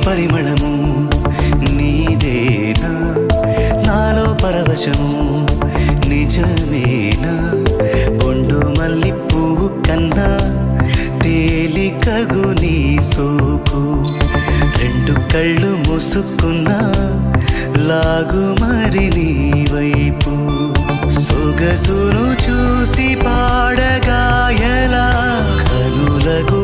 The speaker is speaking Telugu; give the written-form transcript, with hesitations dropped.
పరిమళము నీదేనా నాలో పరవశము నిజమేనా బొండు మల్లి పువ్వు కన్నా తేలికగు నీ సోకు రెండు కళ్ళు మూసుకున్నా లాగు మరి నీ వైపు సొగసును చూసి పాడగా ఎలా కనులకు